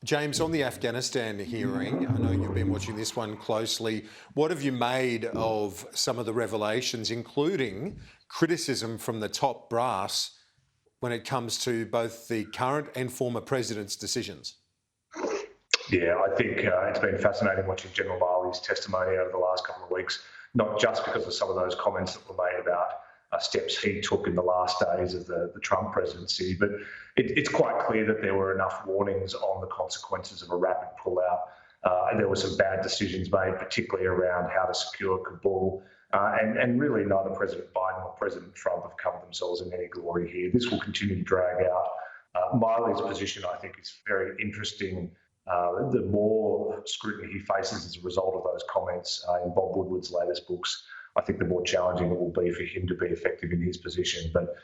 James, on the Afghanistan hearing, I know you've been watching this one closely. What have you made of some of the revelations, including criticism from the top brass when it comes to both the current and former president's decisions? Yeah, I think it's been fascinating watching General Marley's testimony over the last couple of weeks, not just because of some of those comments that were made about steps he took in the last days of the Trump presidency, but it's quite clear that there were enough warnings on the consequences of a rapid pullout. There were some bad decisions made, particularly around how to secure Kabul. And really, neither President Biden or President Trump have covered themselves in any glory here. This will continue to drag out. Miley's position, I think, is very interesting. The more scrutiny he faces as a result of those comments in Bob Woodward's latest books, I think the more challenging it will be for him to be effective in his position. But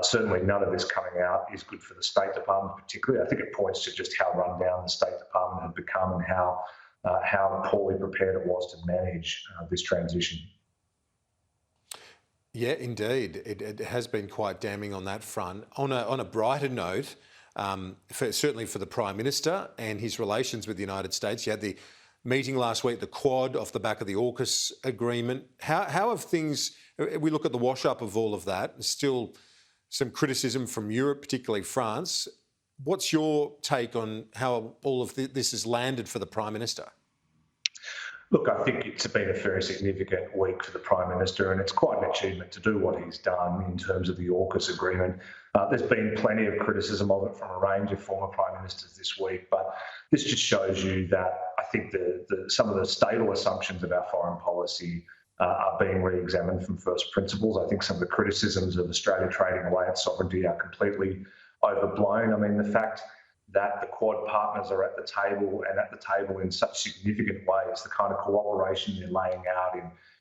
certainly none of this coming out is good for the State Department particularly. I think it points to just how run down the State Department had become and how poorly prepared it was to manage this transition. Yeah, indeed. It has been quite damning on that front. On a brighter note, certainly for the Prime Minister and his relations with the United States, you had the meeting last week, the Quad, off the back of the AUKUS agreement. How have things, we look at the wash-up of all of that, still some criticism from Europe, particularly France. What's your take on how all of this has landed for the Prime Minister? Look, I think it's been a very significant week for the Prime Minister, and it's quite an achievement to do what he's done in terms of the AUKUS agreement. There's been plenty of criticism of it from a range of former Prime Ministers this week, but this just shows you that I think some of the stable assumptions of our foreign policy are being re-examined from first principles. I think some of the criticisms of Australia trading away its sovereignty are completely overblown. I mean, the fact that the Quad partners are at the table and at the table in such significant ways, the kind of cooperation they're laying out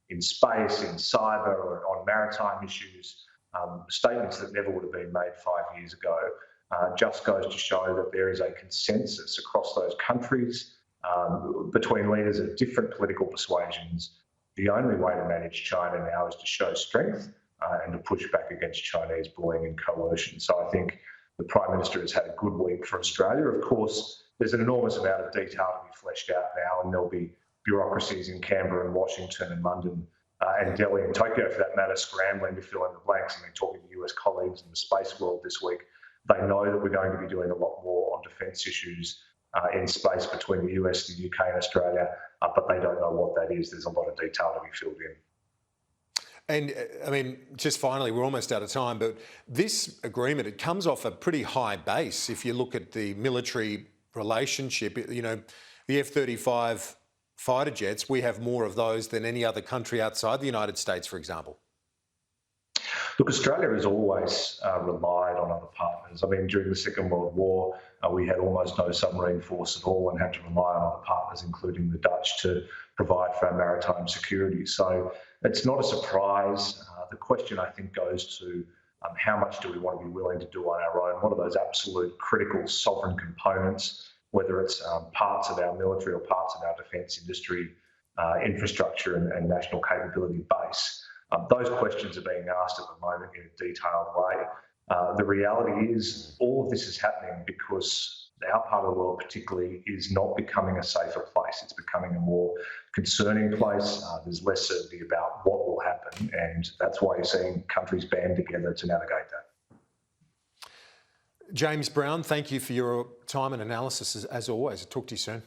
in space, in cyber, or on maritime issues, statements that never would have been made 5 years ago, just goes to show that there is a consensus across those countries between leaders of different political persuasions. The only way to manage China now is to show strength and to push back against Chinese bullying and coercion. So I think the Prime Minister has had a good week for Australia. Of course, there's an enormous amount of detail to be fleshed out now, and there'll be bureaucracies in Canberra and Washington and London and Delhi and Tokyo, for that matter, scrambling to fill in the blanks. I mean, talking to US colleagues in the space world this week, they know that we're going to be doing a lot more on defence issues in space between the US, the UK and Australia, but they don't know what that is. There's a lot of detail to be filled in. And I mean, just finally, we're almost out of time, but this agreement, it comes off a pretty high base. If you look at the military relationship, you know, the F-35 fighter jets, we have more of those than any other country outside the United States, for example. Look, Australia has always relied on other partners. I mean, during the Second World War, we had almost no submarine force at all and had to rely on other partners, including the Dutch, to provide for our maritime security. So it's not a surprise. The question, I think, goes to how much do we want to be willing to do on our own? What are those absolute critical sovereign components, whether it's parts of our military or parts of our defence industry, infrastructure and national capability base? Those questions are being asked at the moment in a detailed way. The reality is all of this is happening because our part of the world particularly is not becoming a safer place. It's becoming a more concerning place. There's less certainty about what will happen, and that's why you're seeing countries band together to navigate that. James Brown, thank you for your time and analysis as always. I'll talk to you soon.